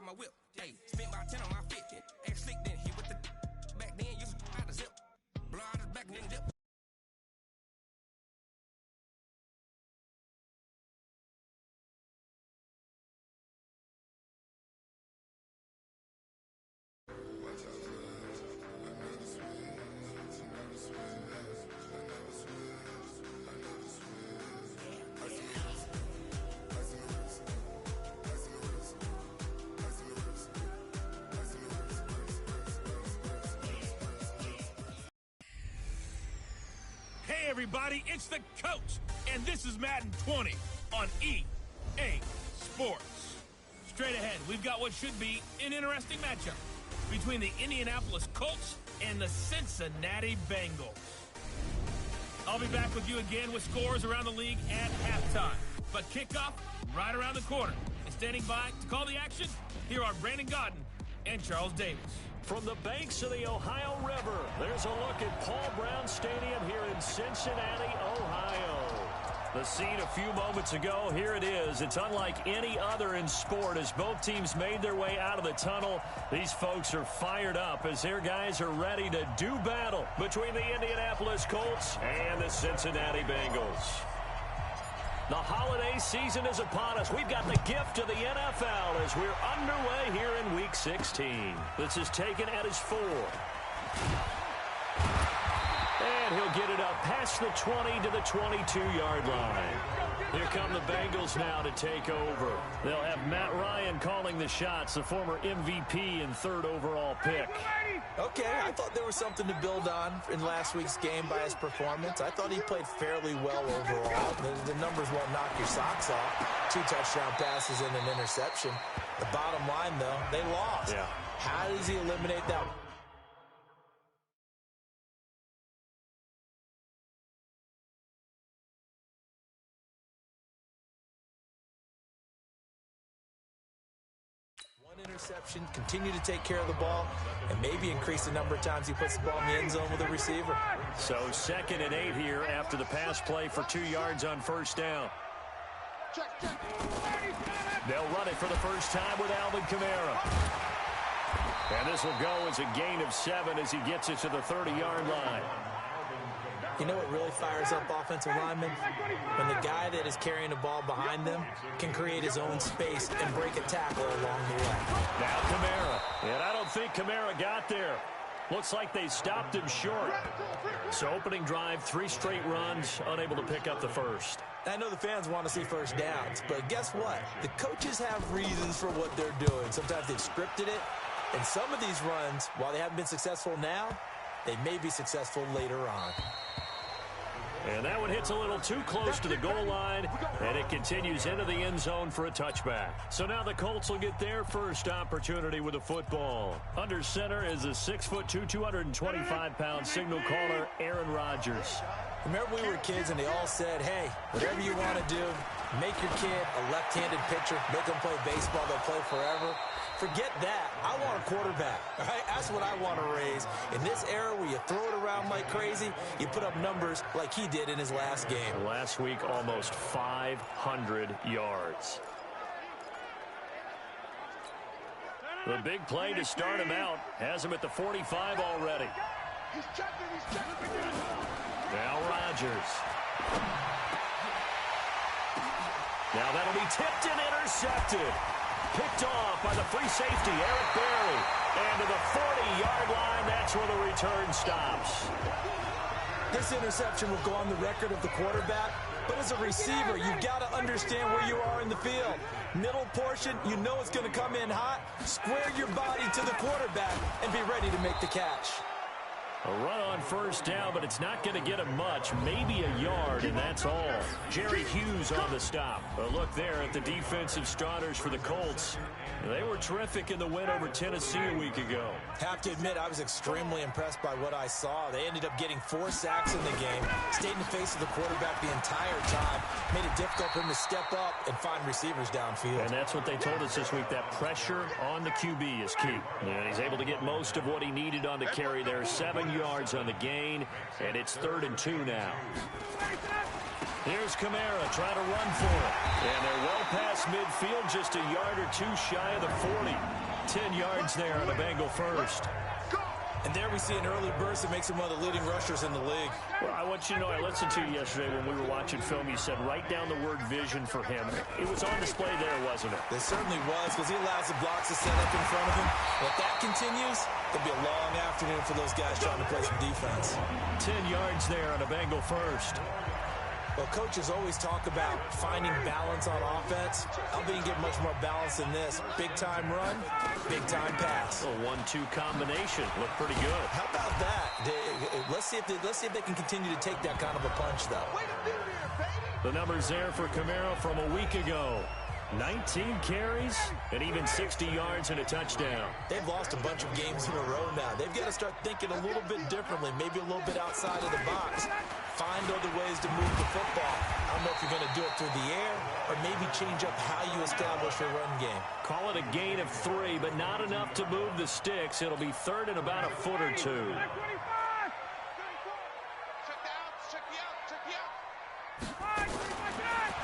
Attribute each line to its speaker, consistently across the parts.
Speaker 1: my whip. Hey, spent about 10 on my fit. Act slick, then hit with the back then. You out the zip. Blow out his back, then dip.
Speaker 2: Hey everybody, it's the coach, and this is Madden 20 on EA Sports. Straight ahead, we've got what should be an interesting matchup between the Indianapolis Colts and the Cincinnati Bengals. I'll be back with you again with scores around the league at halftime. But kickoff right around the corner. And standing by to call the action, here are Brandon Godden and Charles Davis.
Speaker 3: From the banks of the Ohio River, there's a look at Paul Brown Stadium here in Cincinnati, Ohio. The scene a few moments ago, here it is. It's unlike any other in sport as both teams made their way out of the tunnel. These folks are fired up as their guys are ready to do battle between the Indianapolis Colts and the Cincinnati Bengals. The holiday season is upon us. We've got the gift of the NFL as we're underway here in Week 16. This is taken at his 4. And he'll get it up past the 20 to the 22-yard line. Here come the Bengals now to take over. They'll have Matt Ryan calling the shots, the former MVP and 3rd overall pick.
Speaker 4: Okay, I thought there was something to build on in last week's game by his performance. I thought he played fairly well overall. The numbers won't knock your socks off. 2 touchdown passes and an interception. The bottom line, though, they lost.
Speaker 3: Yeah.
Speaker 4: How does he eliminate that? Interception, continue to take care of the ball, and maybe increase the number of times he puts the ball in the end zone with a receiver.
Speaker 3: So 2nd and 8 here after the pass play for 2 yards on first down. They'll run it for the first time with Alvin Kamara. And this will go as a gain of 7 as he gets it to the 30-yard line.
Speaker 4: You know what really fires up offensive linemen? When the guy that is carrying the ball behind them can create his own space and break a tackle along the way.
Speaker 3: Now Kamara. And I don't think Kamara got there. Looks like they stopped him short. So opening drive, 3 straight runs, unable to pick up the first.
Speaker 4: I know the fans want to see first downs, but guess what? The coaches have reasons for what they're doing. Sometimes they've scripted it, and some of these runs, while they haven't been successful now, they may be successful later on.
Speaker 3: And that one hits a little too close to the goal line, and it continues into the end zone for a touchback. So now the Colts will get their first opportunity with the football. Under center is a 6'2", 225-pound signal caller, Aaron Rodgers.
Speaker 4: Remember we were kids and they all said, hey, whatever you want to do, make your kid a left-handed pitcher, make them play baseball, they'll play forever. Forget that. I want a quarterback. All right? That's what I want to raise. In this era where you throw it around like crazy, you put up numbers like he did in his last game.
Speaker 3: Last week, almost 500 yards. The big play to start him out has him at the 45 already. Now Rodgers. Now that'll be tipped and intercepted. Picked off by the free safety, Eric Berry. And to the 40-yard line, that's where the return stops.
Speaker 4: This interception will go on the record of the quarterback, but as a receiver, you've got to understand where you are in the field. Middle portion, you know it's going to come in hot. Square your body to the quarterback and be ready to make the catch.
Speaker 3: A run on first down, but it's not going to get him much. Maybe a yard, and that's all. Jerry Hughes on the stop. A look there at the defensive starters for the Colts. They were terrific in the win over Tennessee a week ago.
Speaker 4: Have to admit, I was extremely impressed by what I saw. They ended up getting 4 sacks in the game, stayed in the face of the quarterback the entire time, made it difficult for him to step up and find receivers downfield.
Speaker 3: And that's what they told us this week, that pressure on the QB is key. And he's able to get most of what he needed on the carry there. 7 yards on the gain, and it's 3rd and 2 now. Here's Kamara trying to run for it. And they're well past midfield, just a yard or two shy of the 40. 10 yards there on a Bengal first.
Speaker 4: And there we see an early burst that makes him one of the leading rushers in the league.
Speaker 3: Well, I want you to know, I listened to you yesterday when we were watching film. You said write down the word vision for him. It was on display there, wasn't it?
Speaker 4: It certainly was, because he allows the blocks to set up in front of him. And if that continues, it'll be a long afternoon for those guys trying to play some defense.
Speaker 3: 10 yards there on a Bengal first.
Speaker 4: Well, coaches always talk about finding balance on offense. I'm being get much more balance than this. Big-time run, big-time pass.
Speaker 3: A 1-2 combination. Looked pretty good.
Speaker 4: How about that? Let's see if they can continue to take that kind of a punch, though.
Speaker 3: The numbers there for Kamara from a week ago. 19 carries and even 60 yards and a touchdown.
Speaker 4: They've lost a bunch of games in a row now. They've got to start thinking a little bit differently, maybe a little bit outside of the box. Find other ways to move the football. I don't know if you're going to do it through the air or maybe change up how you establish your run game.
Speaker 3: Call it a gain of 3, but not enough to move the sticks. It'll be third and about a foot or two.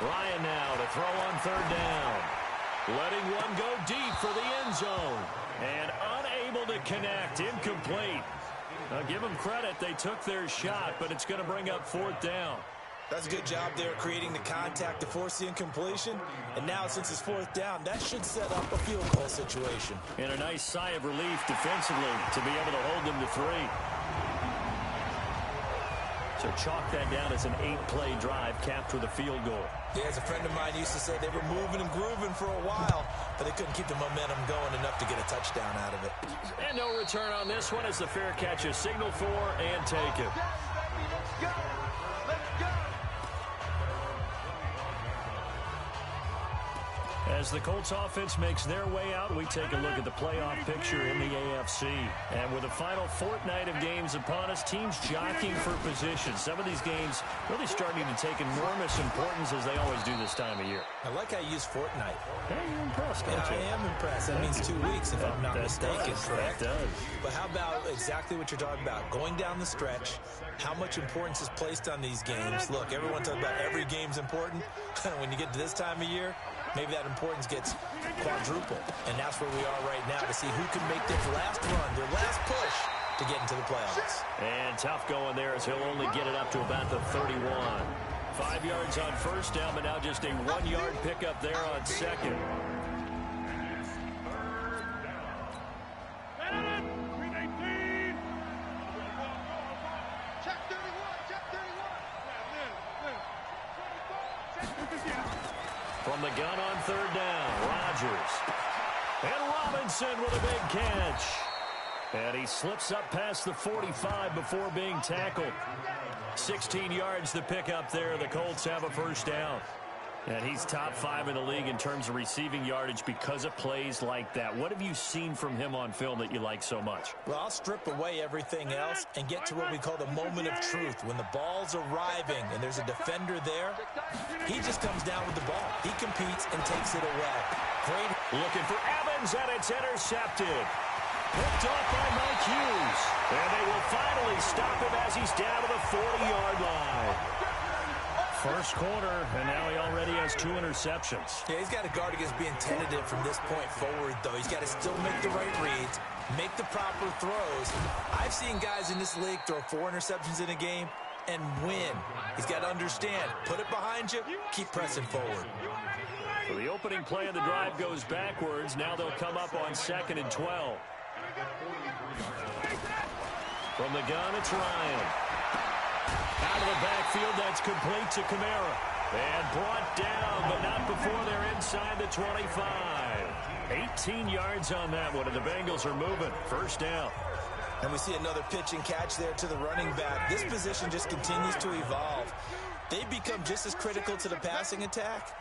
Speaker 3: Ryan now to throw on third down. Letting one go deep for the end zone. And unable to connect. Incomplete. Now give them credit. They took their shot, but it's going to bring up fourth down.
Speaker 4: That's a good job there creating the contact to force the incompletion. And now since it's fourth down, that should set up a field goal situation.
Speaker 3: And a nice sigh of relief defensively to be able to hold them to 3. So chalk that down as an 8-play drive capped with a field goal.
Speaker 4: Yeah, as a friend of mine used to say, they were moving and grooving for a while, but they couldn't keep the momentum going enough to get a touchdown out of it.
Speaker 3: And no return on this one as the fair catch is signaled for and taken.
Speaker 1: Let's go. Let's go.
Speaker 3: As the Colts offense makes their way out, we take a look at the playoff picture in the AFC. And with the final fortnight of games upon us, teams jockeying for position. Some of these games really starting to take enormous importance as they always do this time of year.
Speaker 4: I like how you use fortnight.
Speaker 3: Hey, you're impressed, don't you?
Speaker 4: I am impressed. That means 2 weeks, if I'm not mistaken, correct?
Speaker 3: That does.
Speaker 4: But how about exactly what you're talking about? Going down the stretch, how much importance is placed on these games? Look, everyone talks about every game's important. When you get to this time of year, maybe that importance gets quadrupled. And that's where we are right now to see who can make their last run, their last push to get into the playoffs.
Speaker 3: And tough going there as he'll only get it up to about the 31. 5 yards on first down, but now just a 1-yard pickup there on second. From the gun on third down, Rodgers. And Robinson with a big catch. And he slips up past the 45 before being tackled. 16 yards the pickup there. The Colts have a first down. And he's top 5 in the league in terms of receiving yardage because of plays like that. What have you seen from him on film that you like so much?
Speaker 4: Well, I'll strip away everything else and get to what we call the moment of truth. When the ball's arriving and there's a defender there, he just comes down with the ball. He competes and takes it away. Great.
Speaker 3: Looking for Evans, and it's intercepted. Picked off by Mike Hughes. And they will finally stop him as he's down to the 40-yard line. First quarter, and now he already has 2 interceptions.
Speaker 4: Yeah, he's got to guard against being tentative from this point forward, though. He's got to still make the right reads, make the proper throws. I've seen guys in this league throw 4 interceptions in a game and win. He's got to understand, put it behind you, keep pressing forward.
Speaker 3: So the opening play of the drive goes backwards. Now they'll come up on 2nd and 12. From the gun, it's Ryan. Out of the backfield, that's complete to Kamara. And brought down, but not before they're inside the 25. 18 yards on that one, and the Bengals are moving. First down.
Speaker 4: And we see another pitch and catch there to the running back. This position just continues to evolve. They become just as critical to the passing attack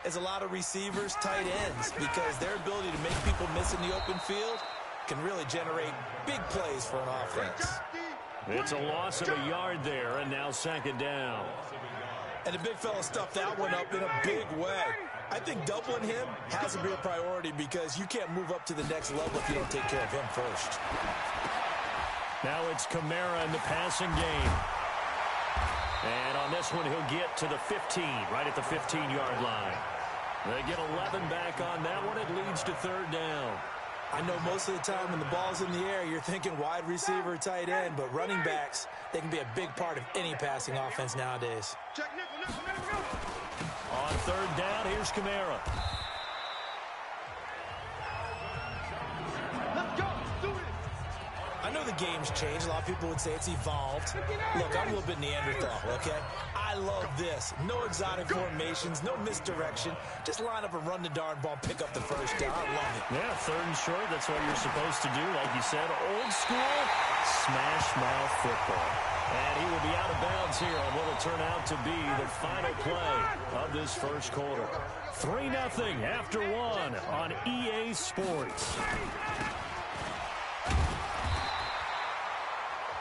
Speaker 4: as a lot of receivers, tight ends, because their ability to make people miss in the open field can really generate big plays for an offense.
Speaker 3: It's a loss of a yard there, and now 2nd down.
Speaker 4: And the big fella stuffed that one up in a big way. I think doubling him has to be a priority because you can't move up to the next level if you don't take care of him first.
Speaker 3: Now it's Kamara in the passing game. And on this one, he'll get to the 15, right at the 15-yard line. They get 11 back on that one. It leads to third down.
Speaker 4: I know most of the time when the ball's in the air, you're thinking wide receiver, tight end, but running backs, they can be a big part of any passing offense nowadays.
Speaker 3: On third down, here's Kamara.
Speaker 4: I know the game's changed. A lot of people would say it's evolved. Look, I'm a little bit Neanderthal, okay? I love this. No exotic formations, no misdirection. Just line up and run the darn ball, pick up the first down. I love it.
Speaker 3: Yeah, third and short, that's what you're supposed to do. Like you said, old school, smash mouth football. And he will be out of bounds here on what will turn out to be the final play of this first quarter. 3-0 after one on EA Sports.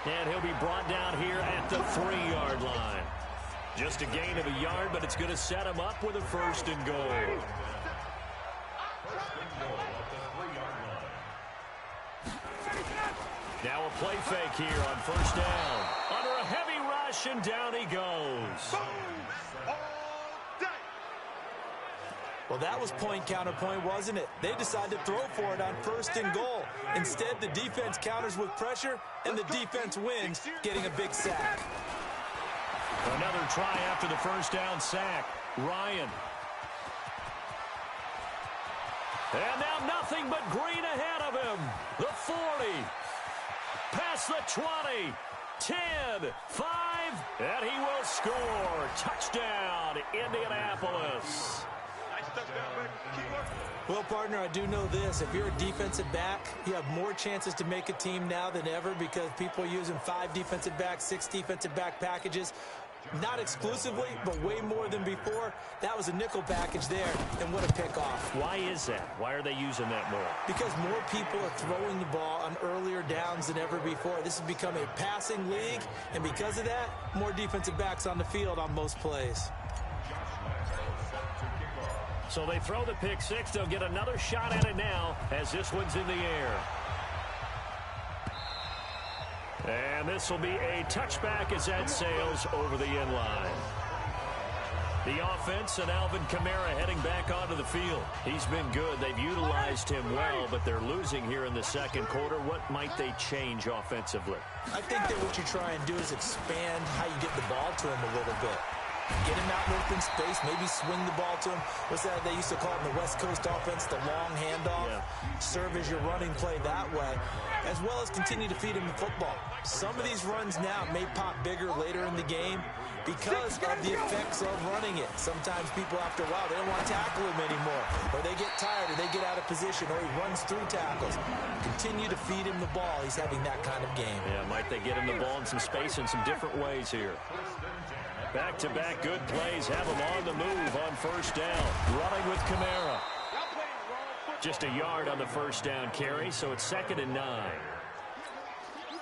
Speaker 3: And he'll be brought down here at the 3-yard line. Just a gain of a yard, but it's going to set him up with a first and goal. Now a play fake here on first down. Under a heavy rush, and down he goes.
Speaker 4: Well, that was point counterpoint, wasn't it? They decided to throw for it on first and goal. Instead, the defense counters with pressure, and the defense wins, getting a big sack.
Speaker 3: Another try after the first down sack. Ryan. And now nothing but green ahead of him. The 40. Past the 20. 10, 5, and he will score. Touchdown, Indianapolis.
Speaker 4: Well, partner, I do know this. If you're a defensive back, you have more chances to make a team now than ever because people are using 5 defensive backs, 6 defensive back packages. Not exclusively, but way more than before. That was a nickel package there, and what a pickoff.
Speaker 3: Why is that? Why are they using that more?
Speaker 4: Because more people are throwing the ball on earlier downs than ever before. This has become a passing league, and because of that, more defensive backs on the field on most plays.
Speaker 3: So they throw the pick six. They'll get another shot at it now as this one's in the air. And this will be a touchback as that sails over the end line. The offense and Alvin Kamara heading back onto the field. He's been good. They've utilized him well, but they're losing here in the second quarter. What might they change offensively?
Speaker 4: I think that what you try and do is expand how you get the ball to him a little bit. Get him out in open space, maybe swing the ball to him. What's that they used to call it in the West Coast offense, the long handoff? Yeah. Serve as your running play that way, as well as continue to feed him the football. Some of these runs now may pop bigger later in the game because of the effects of running it. Sometimes people, after a while, they don't want to tackle him anymore, or they get tired, or they get out of position, or he runs through tackles. Continue to feed him the ball. He's having that kind of game.
Speaker 3: Yeah, might they get him the ball in some space in some different ways here. Back-to-back good plays have him on the move on first down. Running with Kamara. Just a yard on the first down carry, so it's 2nd and 9.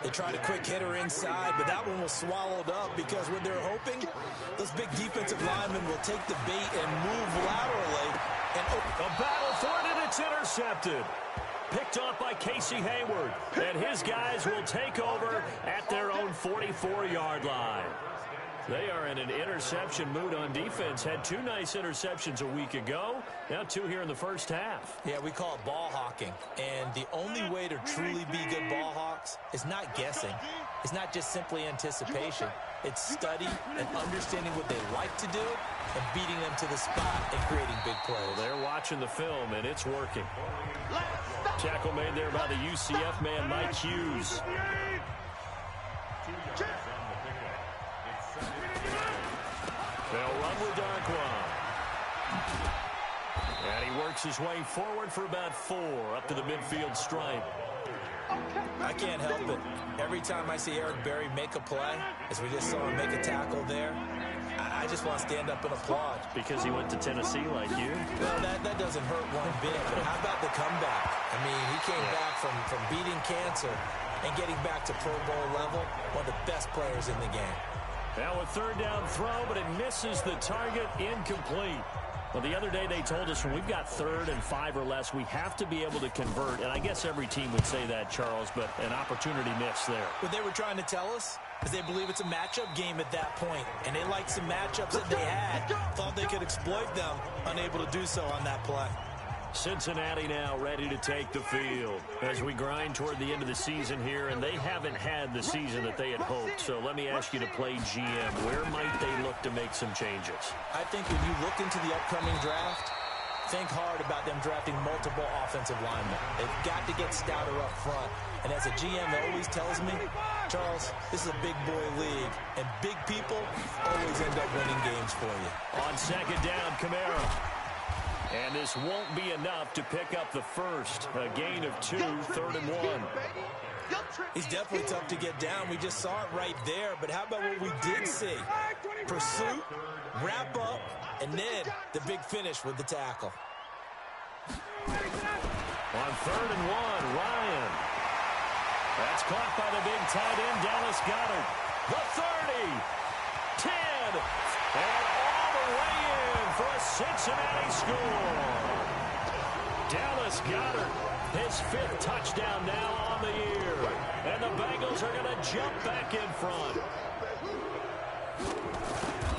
Speaker 4: They tried a quick hitter inside, but that one was swallowed up because when they're hoping, those big defensive linemen will take the bait and move laterally. And
Speaker 3: a battle for it, and it's intercepted. Picked off by Casey Hayward, and his guys will take over at their own 44-yard line. They are in an interception mood on defense. Had 2 nice interceptions a week ago. Now 2 here in the first half.
Speaker 4: Yeah, we call it ball hawking. And the only way to truly be good ball hawks is not guessing. It's not just simply anticipation. It's study and understanding what they like to do and beating them to the spot and creating big plays.
Speaker 3: Well, they're watching the film, and it's working. Tackle made there by the UCF man, Mike Hughes. They'll run with Darquan. And he works his way forward for about 4 up to the midfield stripe.
Speaker 4: I can't help it. Every time I see Eric Berry make a play, as we just saw him make a tackle there, I just want to stand up and applaud.
Speaker 3: Because he went to Tennessee like you?
Speaker 4: Well, that doesn't hurt one bit. But how about the comeback? I mean, he came back from beating cancer and getting back to Pro Bowl level. One of the best players in the game.
Speaker 3: Now a 3rd down throw, but it misses the target, incomplete. Well, the other day they told us when we've got 3rd and 5 or less, we have to be able to convert. And I guess every team would say that, Charles, but an opportunity missed there.
Speaker 4: What they were trying to tell us, Because they believe it's a matchup game at that point, and they like some matchups that they had. Thought they could exploit them, unable to do so on that play.
Speaker 3: Cincinnati now ready to take the field as we grind toward the end of the season here, and they haven't had the season that they had hoped. So let me ask you to play GM. Where might they look to make some changes?
Speaker 4: I think when you look into the upcoming draft, think hard about them drafting multiple offensive linemen. They've got to get stouter up front. And as a GM that always tells me, Charles, this is a big boy league, and big people always end up winning games for you.
Speaker 3: On second down, Kamara. And this won't be enough to pick up the first. A gain of 2, 3rd and 1.
Speaker 4: He's definitely tough to get down. We just saw it right there. But how about what we did see? Pursuit, wrap up, and then the big finish with the tackle.
Speaker 3: On 3rd and 1, Ryan. That's caught by the big tight end, Dallas Goedert. The 30, 10, and all the way in for a Cincinnati score. Dallas Goedert, his 5th touchdown now on the year. And the Bengals are going to jump back in front.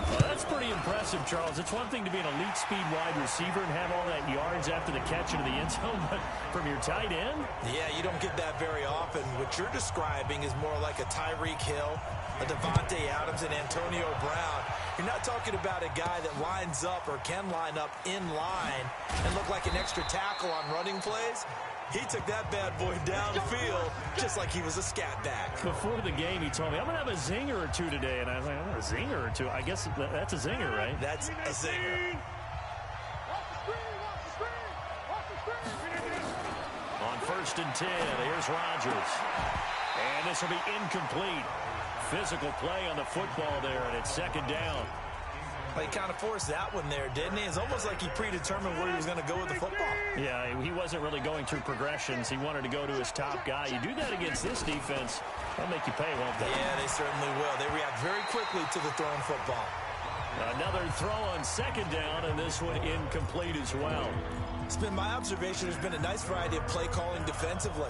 Speaker 3: Well, that's pretty impressive, Charles. It's one thing to be an elite speed wide receiver and have all that yards after the catch into the end zone, but from your tight end?
Speaker 4: Yeah, you don't get that very often. What you're describing is more like a Tyreek Hill, a Devontae Adams, and Antonio Brown. You're not talking about a guy that lines up or can line up in line and look like an extra tackle on running plays. He took that bad boy downfield just like he was a scat back.
Speaker 3: Before the game, he told me, I'm going to have a zinger or two today. And I was like, a zinger or two? I guess that's a zinger, right?
Speaker 4: That's a zinger.
Speaker 3: On 1st and 10, here's Rodgers. And this will be incomplete. Physical play on the football there, and it's 2nd down.
Speaker 4: Well, he kind of forced that one there, didn't he? It's almost like he predetermined where he was going to go with the football.
Speaker 3: Yeah, he wasn't really going through progressions. He wanted to go to his top guy. You do that against this defense, they'll make you pay, won't they?
Speaker 4: Yeah, they certainly will. They react very quickly to the thrown football.
Speaker 3: Another throw on 2nd down, and this one incomplete as well.
Speaker 4: It's been my observation there's been a nice variety of play calling defensively.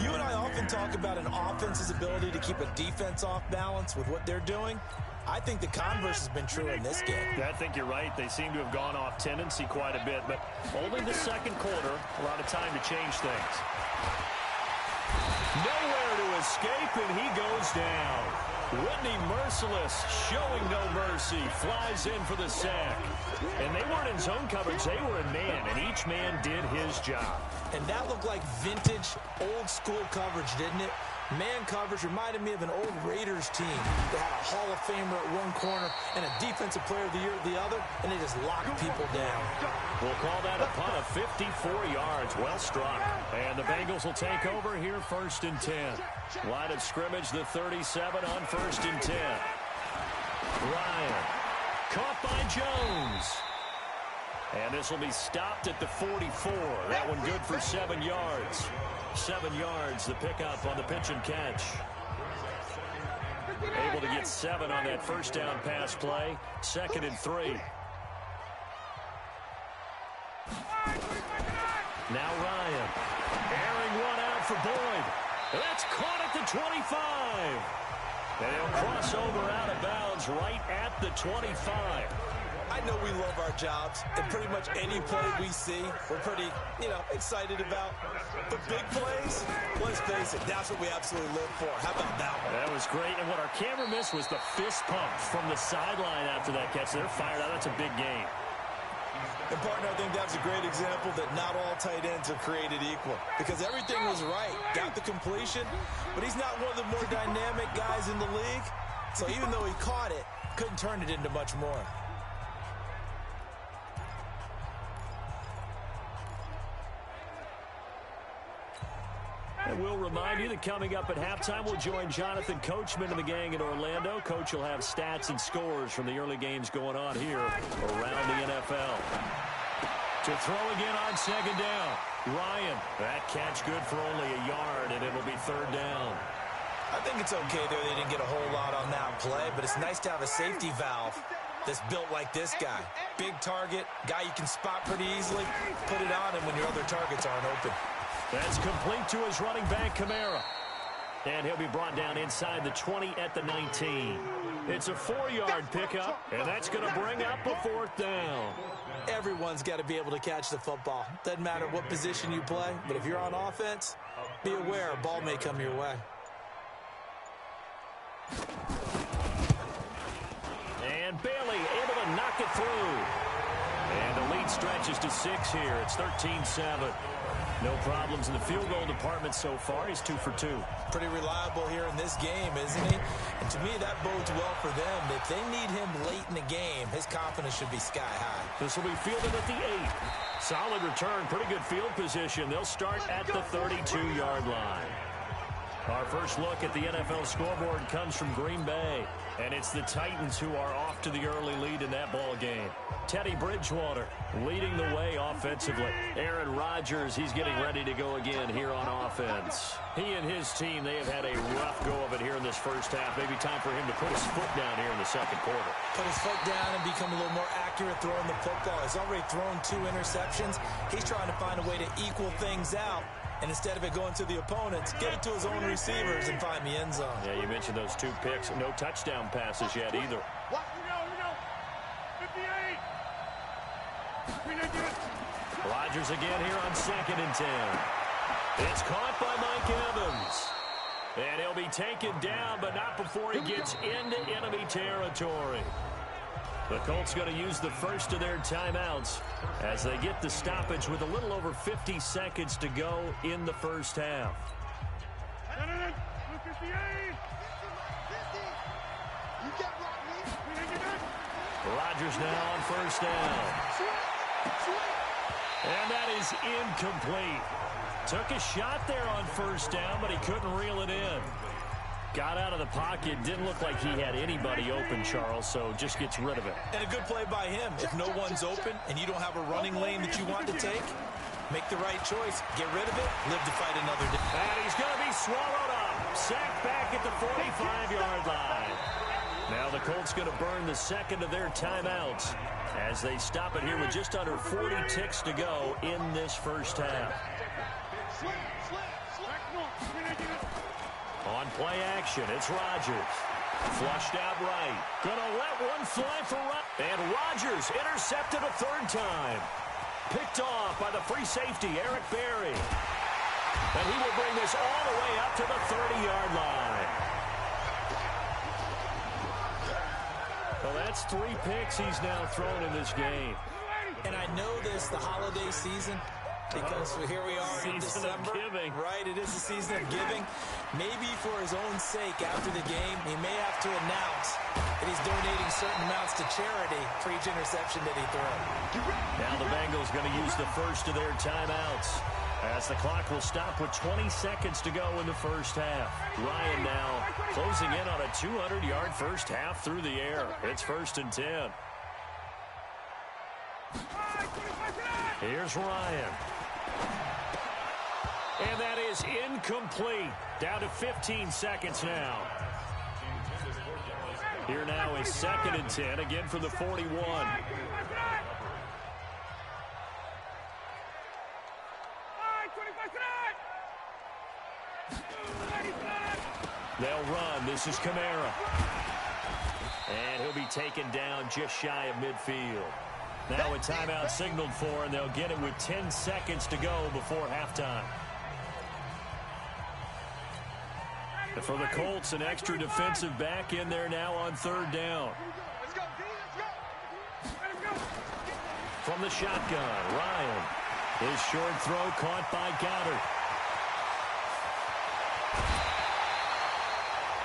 Speaker 4: You and I often talk about an offense's ability to keep a defense off balance with what they're doing. I think the converse has been true in this game.
Speaker 3: I think you're right. They seem to have gone off tendency quite a bit, but only the 2nd quarter, a lot of time to change things. Nowhere to escape, and he goes down. Whitney Merciless, showing no mercy, flies in for the sack. And they weren't in zone coverage, they were in man, and each man did his job.
Speaker 4: And that looked like vintage, old-school coverage, didn't it? Man coverage reminded me of an old Raiders team that had a Hall of Famer at one corner and a Defensive Player of the Year at the other, and they just locked people down.
Speaker 3: We'll call that a punt of 54 yards. Well struck. And the Bengals will take over here 1st and 10. Line of scrimmage, the 37 on 1st and 10. Ryan, caught by Jones. And this will be stopped at the 44. That one good for 7 yards. 7 yards, the pickup on the pitch and catch. Able to get 7 on that 1st down pass play. 2nd and 3. Now Ryan. Airing one out for Boyd. That's caught at the 25. And he'll cross over out of bounds right at the 25.
Speaker 4: I know we love our jobs, and pretty much any play we see, we're pretty, excited about. But big plays, let's face it, that's what we absolutely live for. How about that one?
Speaker 3: That was great, and what our camera missed was the fist pump from the sideline after that catch. They're fired out. That's a big game.
Speaker 4: And, partner, I think that's a great example that not all tight ends are created equal. Because everything was right. Got the completion, but he's not one of the more dynamic guys in the league. So even though he caught it, couldn't turn it into much more.
Speaker 3: And we'll remind you that coming up at halftime, we'll join Jonathan Coachman and the gang in Orlando. Coach will have stats and scores from the early games going on here around the NFL. To throw again on 2nd down. Ryan, that catch good for only a yard, and it'll be 3rd down.
Speaker 4: I think it's okay there. They didn't get a whole lot on that play, but it's nice to have a safety valve that's built like this guy. Big target, guy you can spot pretty easily. Put it on him when your other targets aren't open.
Speaker 3: That's complete to his running back, Kamara. And he'll be brought down inside the 20 at the 19. It's a 4-yard pickup, and that's going to bring up a 4th down.
Speaker 4: Everyone's got to be able to catch the football. Doesn't matter what position you play, but if you're on offense, be aware a ball may come your way.
Speaker 3: And Bailey able to knock it through. And the lead stretches to 6 here. It's 13-7. No problems in the field goal department so far. He's 2 for 2.
Speaker 4: Pretty reliable here in this game, isn't he? And to me, that bodes well for them. If they need him late in the game, his confidence should be sky high.
Speaker 3: This will be fielded at the 8. Solid return, pretty good field position. They'll start at the 32-yard line. Our first look at the NFL scoreboard comes from Green Bay. And it's the Titans who are off to the early lead in that ball game. Teddy Bridgewater leading the way offensively. Aaron Rodgers, he's getting ready to go again here on offense. He and his team, they have had a rough go of it here in this first half. Maybe time for him to put his foot down here in the second quarter.
Speaker 4: Put his foot down and become a little more accurate throwing the football. He's already thrown 2 interceptions. He's trying to find a way to equal things out. And instead of it going to the opponents, get it to his own receivers and find the end zone.
Speaker 3: Yeah, you mentioned those 2 picks. No touchdown passes yet either.
Speaker 5: What? We go. 58.
Speaker 3: Rodgers again here on 2nd and 10. It's caught by Mike Evans. And he'll be taken down, but not before he gets into enemy territory. The Colts going to use the first of their timeouts as they get the stoppage with a little over 50 seconds to go in the first half. Rodgers now on first down. And that is incomplete. Took a shot there on first down, but he couldn't reel it in. Got out of the pocket. Didn't look like he had anybody open, Charles, so just gets rid of it.
Speaker 4: And a good play by him. If no one's open and you don't have a running lane that you want to take, make the right choice. Get rid of it. Live to fight another day.
Speaker 3: And he's going to be swallowed up. Sacked back at the 45-yard line. Now the Colts going to burn the second of their timeouts as they stop it here with just under 40 ticks to go in this first half. On play action, it's Rodgers. Flushed out right. Gonna let one fly for Rodgers. And Rodgers intercepted a 3rd time. Picked off by the free safety, Eric Berry. And he will bring this all the way up to the 30-yard line. Well, that's 3 picks he's now thrown in this game.
Speaker 4: And I know this, the holiday season, because here we are in December. Right, it is the season of giving. Maybe for his own sake, after the game, he may have to announce that he's donating certain amounts to charity for each interception that he throws.
Speaker 3: Now the Bengals going to use the first of their timeouts as the clock will stop with 20 seconds to go in the first half. Ryan now closing in on a 200-yard first half through the air. It's 1st and 10. Here's Ryan. And that is incomplete. Down to 15 seconds now. Here now is 2nd and 10, again from the 41. They'll run. This is Kamara. And he'll be taken down just shy of midfield. Now a timeout signaled for, and they'll get it with 10 seconds to go before halftime. And for the Colts, an extra defensive back in there now on 3rd down. From the shotgun, Ryan. His short throw caught by Goddard.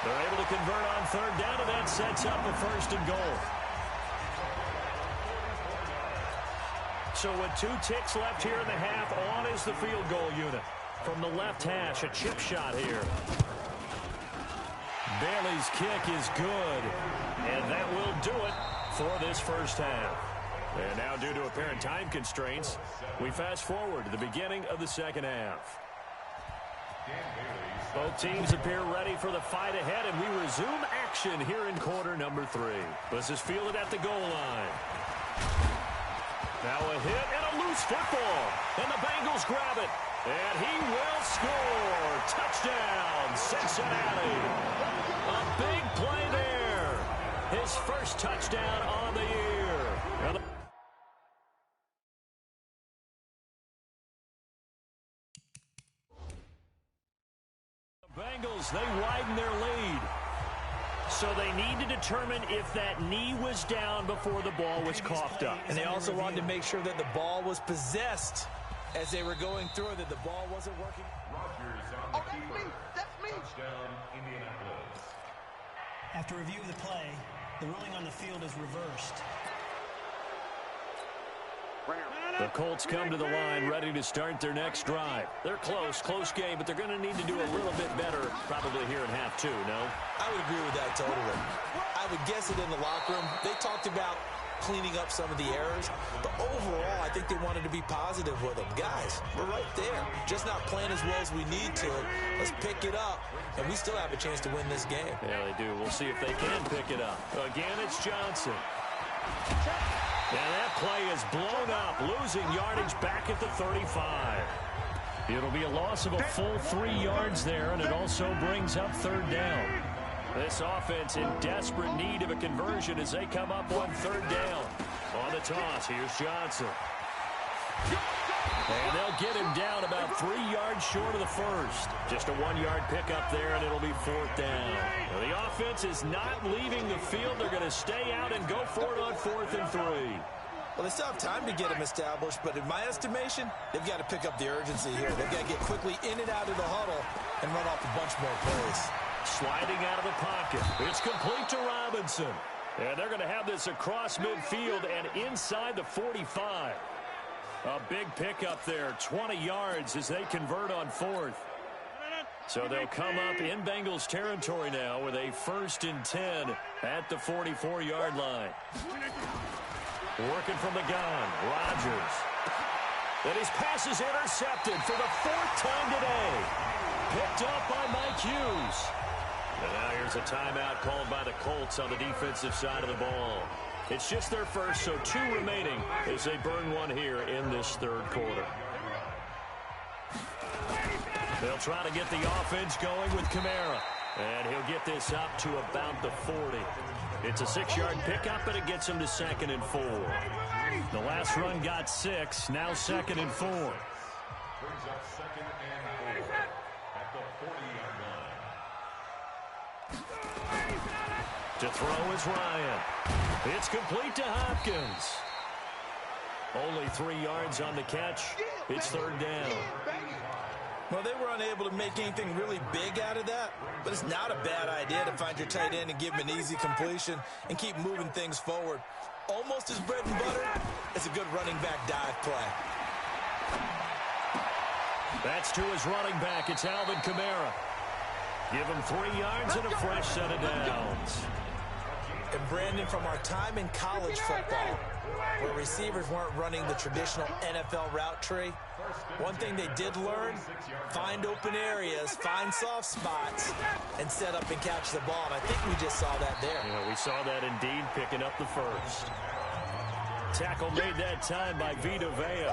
Speaker 3: They're able to convert on 3rd down, and that sets up a 1st and goal. So with 2 ticks left here in the half, on is the field goal unit. From the left hash, a chip shot here. Bailey's kick is good, and that will do it for this first half. And now, due to apparent time constraints, we fast forward to the beginning of the second half. Both teams appear ready for the fight ahead, and we resume action here in quarter number 3. This is fielded at the goal line. Now a hit and a loose football, and the Bengals grab it. And he will score. Touchdown, Cincinnati. A big play there. His first touchdown on the year. The Bengals, they widen their lead. So they need to determine if that knee was down before the ball was coughed up.
Speaker 4: And they also wanted to make sure that the ball was possessed as they were going through it, that the ball wasn't working.
Speaker 5: Oh, that's me. That's me.
Speaker 6: Touchdown, Indianapolis.
Speaker 7: After review of the play, the ruling on the field is reversed.
Speaker 3: The Colts come to the line ready to start their next drive. They're close game, but they're going to need to do a little bit better probably here in half two, no?
Speaker 4: I would agree with that totally. I would guess it in the locker room. They talked about cleaning up some of the errors, but overall, I think they wanted to be positive with them. Guys, we're right there. Just not playing as well as we need to. Let's pick it up, and we still have a chance to win this game.
Speaker 3: Yeah, they do. We'll see if they can pick it up. Again, it's Johnson. And that play is blown up, losing yardage back at the 35. It'll be a loss of a full 3 yards there, and it also brings up third down. This offense in desperate need of a conversion as they come up on third down. On the toss, here's Johnson. And they'll get him down about 3 yards short of the first. Just a 1-yard pickup there, and it'll be fourth down. Now, the offense is not leaving the field. They're going to stay out and go for it on 4th and 3.
Speaker 4: Well, they still have time to get them established, but in my estimation, they've got to pick up the urgency here. They've got to get quickly in and out of the huddle and run off a bunch more plays.
Speaker 3: Sliding out of the pocket. It's complete to Robinson. And they're going to have this across midfield and inside the 45. A big pickup there, 20 yards as they convert on 4th. So they'll come up in Bengals territory now with a 1st and 10 at the 44-yard line. Working from the gun, Rodgers. And his pass is intercepted for the 4th time today. Picked up by Mike Hughes. And now here's a timeout called by the Colts on the defensive side of the ball. It's just their first, so 2 remaining as they burn one here in this 3rd quarter. They'll try to get the offense going with Kamara. And he'll get this up to about the 40. It's a 6-yard pickup, and it gets him to 2nd and 4. The last run got 6, now 2nd and 4.
Speaker 6: Brings up 2nd and 4 at the 40-yard line.
Speaker 3: To throw is Ryan. It's complete to Hopkins. Only 3 yards on the catch. It's 3rd down.
Speaker 4: Well, they were unable to make anything really big out of that, but it's not a bad idea to find your tight end and give him an easy completion and keep moving things forward. Almost as bread and butter as a good running back dive play.
Speaker 3: That's to his running back. It's Alvin Kamara. Give him 3 yards and a fresh set of downs.
Speaker 4: And Brandon, from our time in college football, where receivers weren't running the traditional NFL route tree, one thing they did learn, find open areas, find soft spots, and set up and catch the ball. And I think we just saw that there.
Speaker 3: Yeah, we saw that indeed, picking up the first. Tackle made that time by Vita Vea.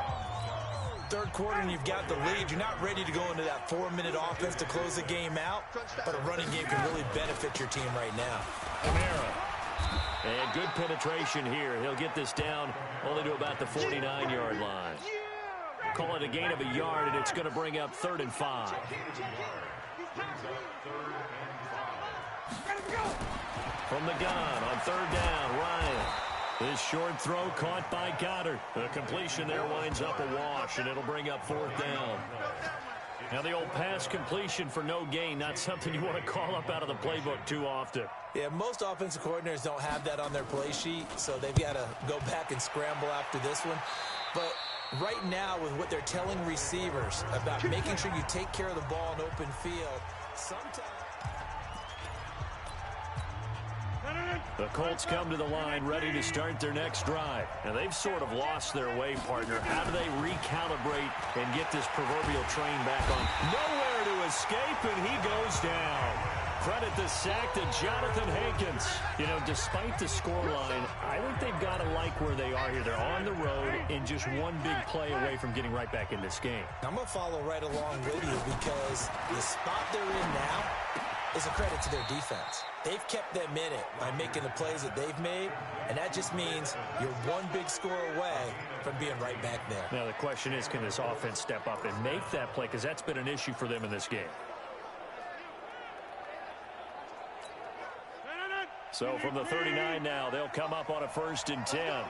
Speaker 4: 3rd quarter and you've got the lead. You're not ready to go into that 4-minute offense to close the game out, but a running game can really benefit your team right now.
Speaker 3: Kamara. And good penetration here. He'll get this down only to about the 49-yard line. Call it a gain of a yard, and it's going to bring up 3rd and 5. From the gun on 3rd down, Ryan. This short throw caught by Goddard. The completion there winds up a wash, and it'll bring up 4th down. Now the old pass completion for no gain, not something you want to call up out of the playbook too often.
Speaker 4: Yeah, most offensive coordinators don't have that on their play sheet, so they've got to go back and scramble after this one. But right now, with what they're telling receivers about making sure you take care of the ball in open field, sometimes...
Speaker 3: The Colts come to the line ready to start their next drive. And they've sort of lost their way, partner. How do they recalibrate and get this proverbial train back on? Nowhere to escape, and he goes down. Credit the sack to Jonathan Hankins. You know, despite the scoreline, I think they've got to like where they are here. They're on the road and just one big play away from getting right back in this game.
Speaker 4: I'm going to follow right along with you because the spot they're in now is a credit to their defense. They've kept them in it by making the plays that they've made, and that just means you're one big score away from being right back there.
Speaker 3: Now, the question is, can this offense step up and make that play? Because that's been an issue for them in this game. So from the 39 now, they'll come up on a 1st and 10.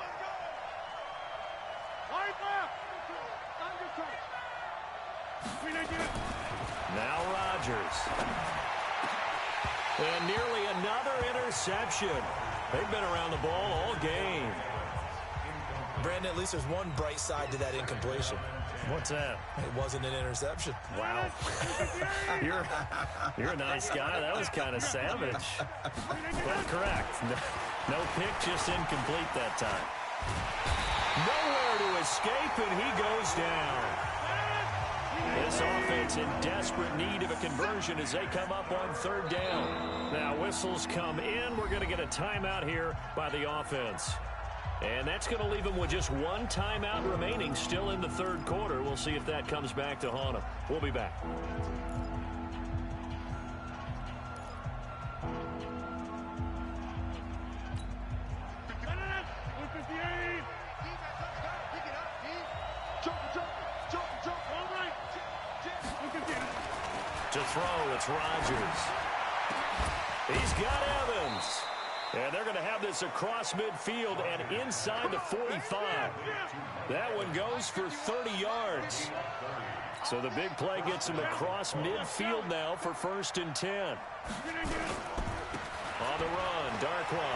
Speaker 3: Now Rodgers. And nearly another interception. They've been around the ball all game.
Speaker 4: Brandon, at least there's one bright side to that incompletion.
Speaker 3: What's that?
Speaker 4: It wasn't an interception.
Speaker 3: Wow. You're a nice guy. That was kind of savage. But correct. No pick, just incomplete that time. Nowhere to escape, and he goes down. This offense in desperate need of a conversion as they come up on 3rd down. Now whistles come in. We're going to get a timeout here by the offense. And that's going to leave them with just one timeout remaining still in the 3rd quarter. We'll see if that comes back to haunt them. We'll be back. To throw, it's Rodgers. He's got Evans. And they're going to have this across midfield and inside the 45. That one goes for 30 yards. So the big play gets him across midfield now for 1st and 10. On the run, Darkwa.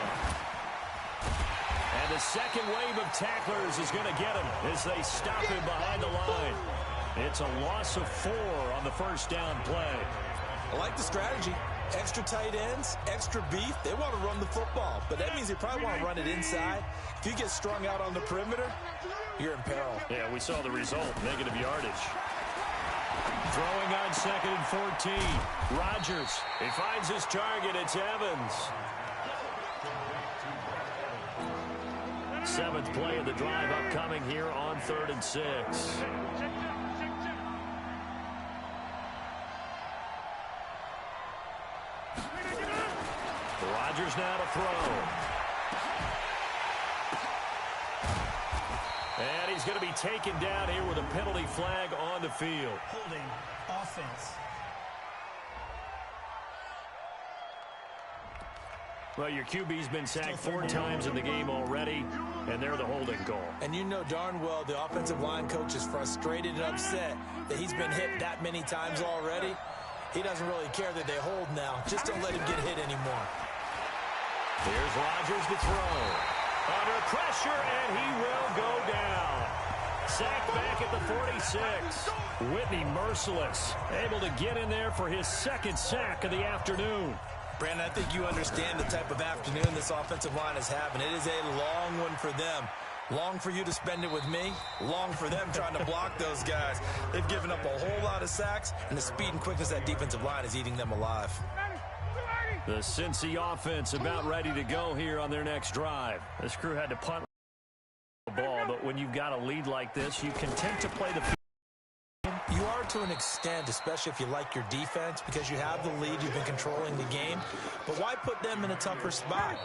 Speaker 3: And the second wave of tacklers is going to get him as they stop him behind the line. It's a loss of 4 on the 1st down play.
Speaker 4: I like the strategy. Extra tight ends, extra beef. They want to run the football, but that means they probably want to run it inside. If you get strung out on the perimeter, you're in peril.
Speaker 3: Yeah, we saw the result, negative yardage. Throwing on 2nd and 14. Rodgers, he finds his target. It's Evans. 7th play of the drive upcoming here on 3rd and 6. Rodgers now to throw. And he's going to be taken down here with a penalty flag on the field.
Speaker 7: Holding offense.
Speaker 3: Well, your QB's been sacked 4 times in the game already, and they're the holding call.
Speaker 4: And you know darn well the offensive line coach is frustrated and upset that he's been hit that many times already. He doesn't really care that they hold now. Just don't let him get hit anymore.
Speaker 3: Here's Rodgers to throw. Under pressure, and he will go down. Sacked back at the 46. Whitney merciless, able to get in there for his 2nd sack of the afternoon.
Speaker 4: Brandon, I think you understand the type of afternoon this offensive line is having. It is a long one for them. Long for you to spend it with me. Long for them trying to block those guys. They've given up a whole lot of sacks, and the speed and quickness of that defensive line is eating them alive.
Speaker 3: The Cincy offense about ready to go here on their next drive. This crew had to punt the ball, but when you've got a lead like this, you can tend to play the field.
Speaker 4: You are to an extent, especially if you like your defense, because you have the lead, you've been controlling the game. But why put them in a tougher spot?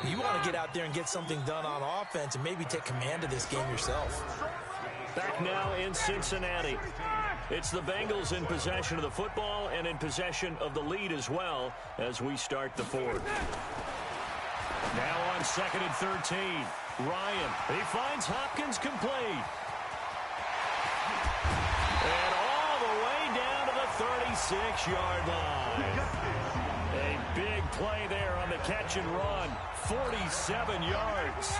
Speaker 4: You want to get out there and get something done on offense and maybe take command of this game yourself.
Speaker 3: Back now in Cincinnati. It's the Bengals in possession of the football and in possession of the lead as well as we start the 4th. Now on 2nd and 13. Ryan, he finds Hopkins complete. And all the way down to the 36-yard line. A big play there on the catch and run. 47 yards.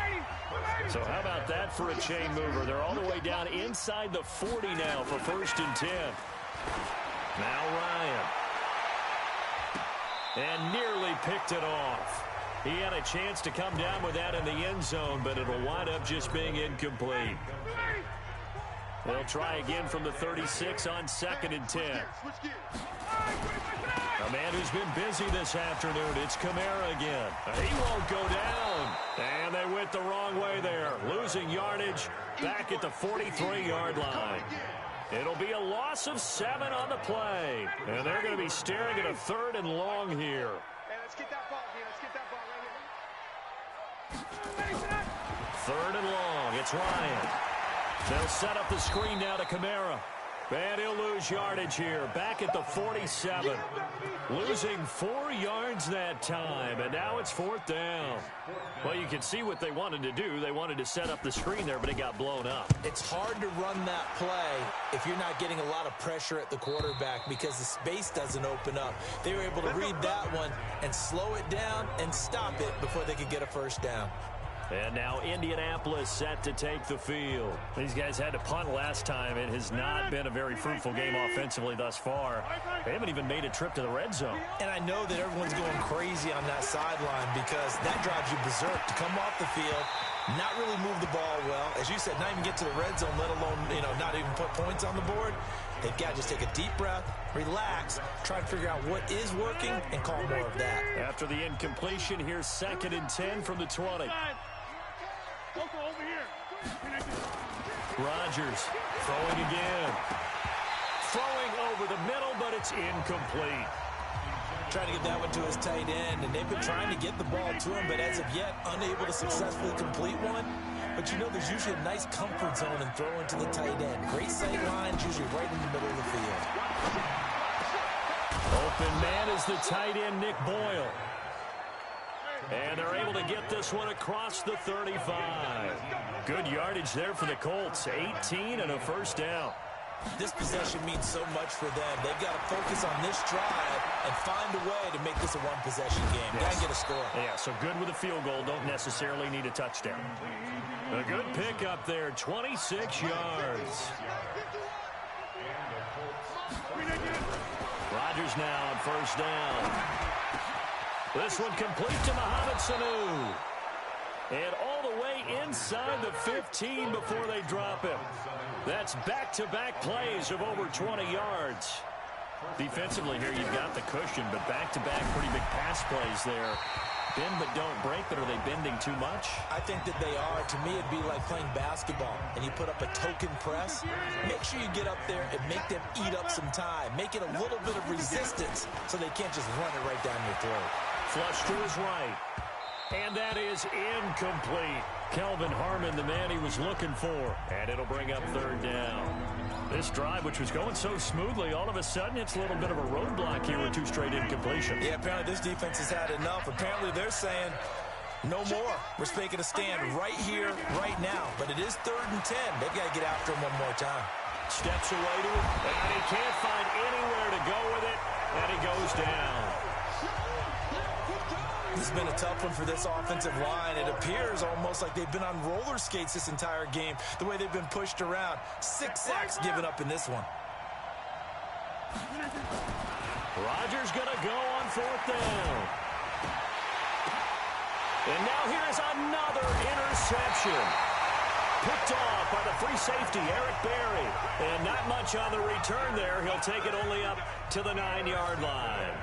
Speaker 3: So how about that for a chain mover? They're all the way down inside the 40 now for 1st and 10. Now Ryan. And nearly picked it off. He had a chance to come down with that in the end zone, but it'll wind up just being incomplete. They'll try again from the 36 on 2nd and 10. A man who's been busy this afternoon, it's Kamara again. He won't go down. And they went the wrong way there, losing yardage back at the 43-yard line. It'll be a loss of 7 on the play. And they're going to be staring at a 3rd and long here.
Speaker 5: Hey, let's get that ball, D. Let's get that ball right here.
Speaker 3: 3rd and long. It's Ryan. They'll set up the screen now to Kamara. And he'll lose yardage here. Back at the 47. Losing 4 yards that time. And now it's 4th down. Well, you can see what they wanted to do. They wanted to set up the screen there, but it got blown up.
Speaker 4: It's hard to run that play if you're not getting a lot of pressure at the quarterback because the space doesn't open up. They were able to read that one and slow it down and stop it before they could get a 1st down.
Speaker 3: And now Indianapolis set to take the field. These guys had to punt last time. It has not been a very fruitful game offensively thus far. They haven't even made a trip to the red zone.
Speaker 4: And I know that everyone's going crazy on that sideline because that drives you berserk to come off the field, not really move the ball well. As you said, not even get to the red zone, let alone, not even put points on the board. They've got to just take a deep breath, relax, try to figure out what is working, and call more of that.
Speaker 3: After the incompletion, here's 2nd and 10 from the 20.
Speaker 5: Over here.
Speaker 3: Rodgers throwing again. Throwing over the middle, but it's incomplete.
Speaker 4: Trying to get that one to his tight end, and they've been trying to get the ball to him, but as of yet, unable to successfully complete one. But there's usually a nice comfort zone in throwing to the tight end. Great sight lines, usually right in the middle of the field.
Speaker 3: Open man is the tight end, Nick Boyle. And they're able to get this one across the 35. Good yardage there for the Colts. 18 and a 1st down.
Speaker 4: This possession means so much for them. They've got to focus on this drive and find a way to make this a one-possession game.
Speaker 3: Yes.
Speaker 4: Got to get a score.
Speaker 3: Yeah, so good with a field goal. Don't necessarily need a touchdown. A good pick up there. 26 yards. Rodgers now on 1st down. This one complete to Mohamed Sanu. And all the way inside the 15 before they drop him. That's back-to-back plays of over 20 yards. Defensively here, you've got the cushion, but back-to-back pretty big pass plays there. Bend but don't break, but are they bending too much?
Speaker 4: I think that they are. To me, it'd be like playing basketball, and you put up a token press. Make sure you get up there and make them eat up some time. Make it a little bit of resistance so they can't just run it right down your throat.
Speaker 3: Flush to his right. And that is incomplete. Kelvin Harmon, the man he was looking for. And it'll bring up 3rd down. This drive, which was going so smoothly, all of a sudden it's a little bit of a roadblock here with 2 straight incompletions.
Speaker 4: Yeah, apparently this defense has had enough. Apparently they're saying, no more. We're making a stand right here, right now. But it is 3rd and 10. They've got to get after him one more time.
Speaker 3: Steps away to it, and he can't find anywhere to go with it, and he goes down.
Speaker 4: This has been a tough one for this offensive line. It appears almost like they've been on roller skates this entire game, the way they've been pushed around. 6 sacks given up in this one.
Speaker 3: Rodgers going to go on 4th down. And now here's another interception. Picked off by the free safety, Eric Berry. And not much on the return there. He'll take it only up to the 9-yard line.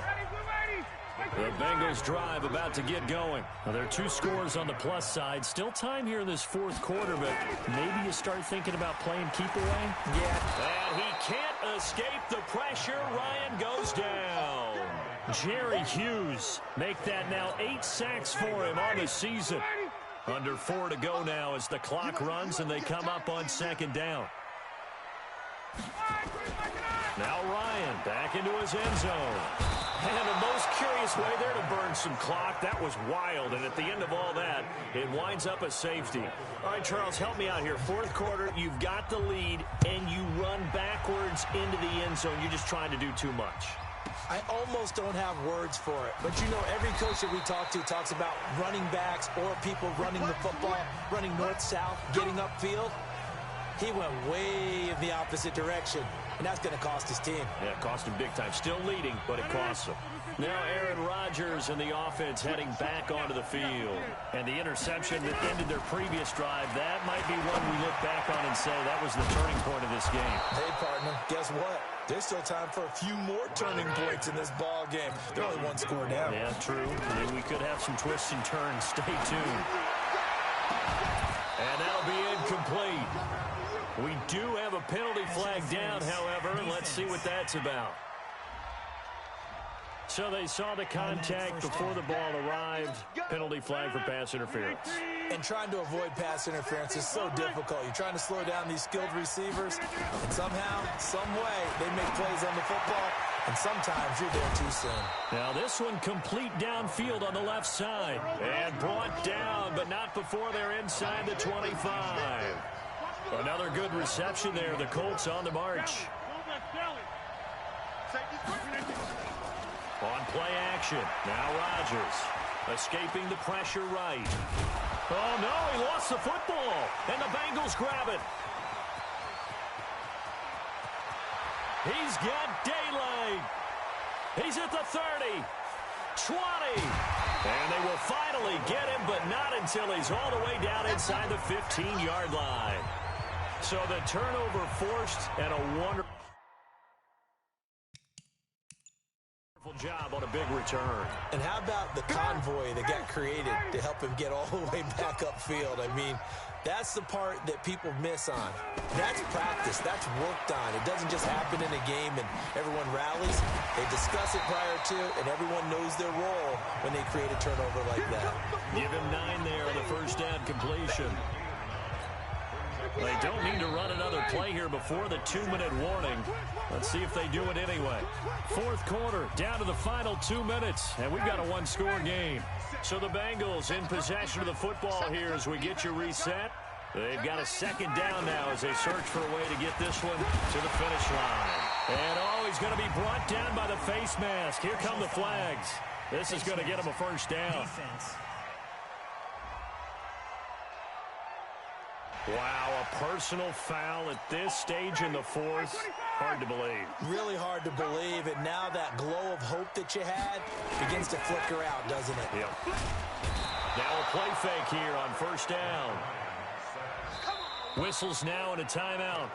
Speaker 3: The Bengals drive about to get going. Well, there are 2 scores on the plus side. Still time here in this 4th quarter, but maybe you start thinking about playing keep away?
Speaker 4: Yeah.
Speaker 3: And he can't escape the pressure. Ryan goes down. Jerry Hughes make that now 8 sacks for him on the season. Under 4 to go now as the clock runs and they come up on 2nd down. Now Ryan back into his end zone. And the most curious way there to burn some clock. That was wild. And at the end of all that, it winds up a safety. All right, Charles, help me out here. 4th quarter, you've got the lead, and you run backwards into the end zone. You're just trying to do too much.
Speaker 4: I almost don't have words for it. But, every coach that we talk to talks about running backs or people running the football, running north-south, getting upfield. He went way in the opposite direction, and that's going to cost his team.
Speaker 3: Yeah, it cost him big time. Still leading, but it costs him. Now Aaron Rodgers and the offense heading back onto the field. And the interception that ended their previous drive, that might be one we look back on and say that was the turning point of this game.
Speaker 4: Hey, partner, guess what? There's still time for a few more turning points in this ball game. They're only one score down.
Speaker 3: Yeah, true. I mean, we could have some twists and turns. Stay tuned. And that'll be incomplete. We do have a penalty flag down, however, and let's see what that's about. So they saw the contact before the ball arrived. Penalty flag for pass interference.
Speaker 4: And trying to avoid pass interference is so difficult. You're trying to slow down these skilled receivers, and somehow, some way, they make plays on the football, and sometimes you're there too soon.
Speaker 3: Now this one complete downfield on the left side. And brought down, but not before they're inside the 25. Another good reception there. The Colts on the march. On play action. Now Rodgers escaping the pressure right. Oh, no, he lost the football. And the Bengals grab it. He's got daylight. He's at the 30. 20. And they will finally get him, but not until he's all the way down inside the 15-yard line. So the turnover forced and a wonderful job on a big return.
Speaker 4: And how about the convoy that got created to help him get all the way back upfield? I mean, that's the part that people miss on. That's practice. That's worked on. It doesn't just happen in a game and everyone rallies. They discuss it prior to, and everyone knows their role when they create a turnover like that.
Speaker 3: Give him 9 there on the first down completion. They don't need to run another play here before the 2-minute warning. Let's see if they do it anyway. Fourth quarter, down to the final 2 minutes, and we've got a one-score game. So the Bengals in possession of the football here as we get you reset. They've got a second down now as they search for a way to get this one to the finish line. And he's going to be brought down by the face mask. Here come the flags. This is going to get him a first down. Wow, a personal foul at this stage in the fourth. Hard to believe.
Speaker 4: Really hard to believe, and now that glow of hope that you had begins to flicker out, doesn't it?
Speaker 3: Yep. Now a play fake here on first down. Whistles now and a timeout.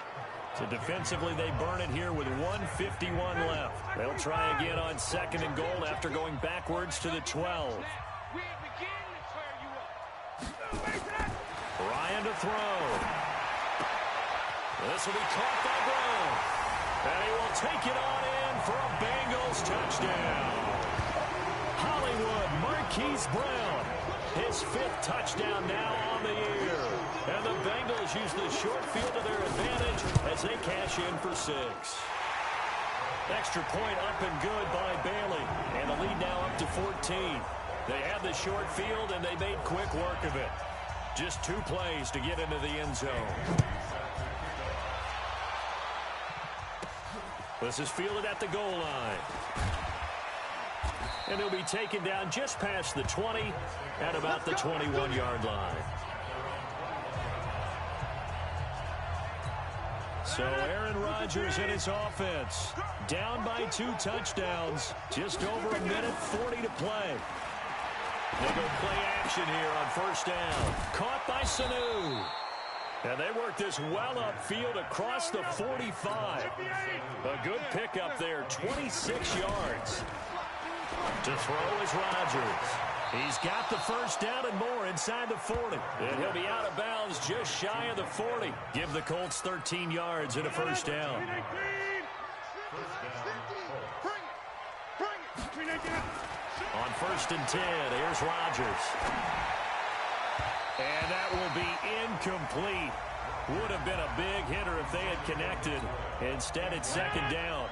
Speaker 3: So defensively, they burn it here with 1:51 left. They'll try again on second and goal after going backwards to the 12. Ryan to throw. This will be caught by Brown. And he will take it on in for a Bengals touchdown. Hollywood Marquise Brown. His 5th touchdown now on the year. And the Bengals use the short field to their advantage as they cash in for 6. Extra point up and good by Bailey. And the lead now up to 14. They had the short field and they made quick work of it. Just 2 plays to get into the end zone. This is fielded at the goal line. And he'll be taken down just past the 20 at about the 21-yard line. So Aaron Rodgers and his offense down by 2 touchdowns. Just over a minute 40 to play. They go play action here on first down. Caught by Sanu. And they work this well upfield across the 45. A good pickup there, 26 yards. To throw is Rodgers. He's got the first down and more inside the 40. And he'll be out of bounds just shy of the 40. Give the Colts 13 yards and a first down. On first and 10, here's Rodgers. And that will be incomplete. Would have been a big hitter if they had connected. Instead, it's second down.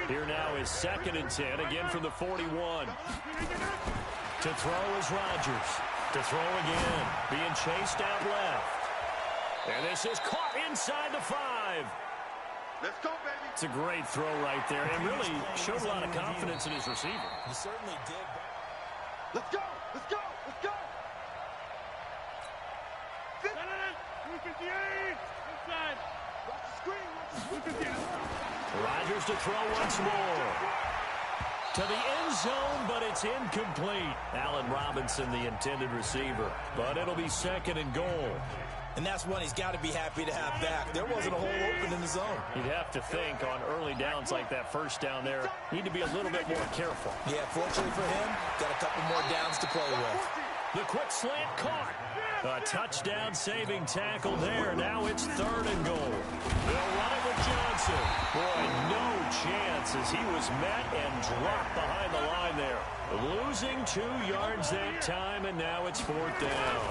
Speaker 3: Here now is second and 10, again from the 41. To throw is Rodgers. To throw again, being chased out left. And this is caught inside the 5.
Speaker 5: Let's go, baby.
Speaker 3: It's a great throw right there, and really showed a lot of confidence in his receiver.
Speaker 4: He certainly did.
Speaker 5: Let's go. Let's go. Let's go.
Speaker 3: Rodgers to throw once more. To the end zone, but it's incomplete. Allen Robinson, the intended receiver. But it'll be 2nd and goal.
Speaker 4: And that's one he's got to be happy to have back. There wasn't a hole open in the zone.
Speaker 3: You'd have to think on early downs like that first down there, need to be a little bit more careful.
Speaker 4: Yeah, fortunately for him, got a couple more downs to play with.
Speaker 3: The quick slant caught. A touchdown-saving tackle there. Now it's 3rd and goal. They'll run it with Johnson. Boy, no chance as he was met and dropped behind the line there. Losing 2 yards that time, and now it's 4th down.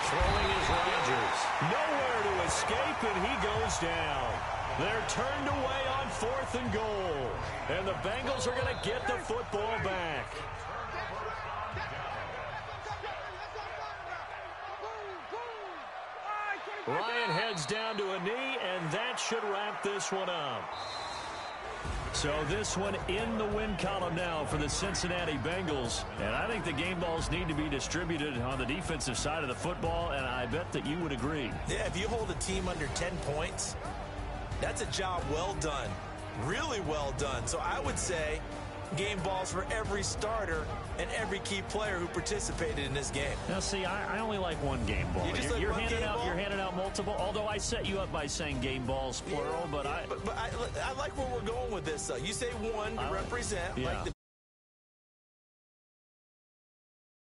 Speaker 3: Throwing is Rodgers. Nowhere to escape, and he goes down. They're turned away on 4th and goal. And the Bengals are going to get the football back. Ryan heads down to a knee, and that should wrap this one up. So this one in the win column now for the Cincinnati Bengals. And I think the game balls need to be distributed on the defensive side of the football, and I bet that you would agree.
Speaker 4: Yeah, if you hold a team under 10 points, that's a job well done. Really well done. So I would say game balls for every starter and every key player who participated in this game.
Speaker 3: Now, see, I only like one game ball. You're handing out multiple, although I set you up by saying game balls, plural,
Speaker 4: yeah, but I like where we're going with this. You say one to represent, like the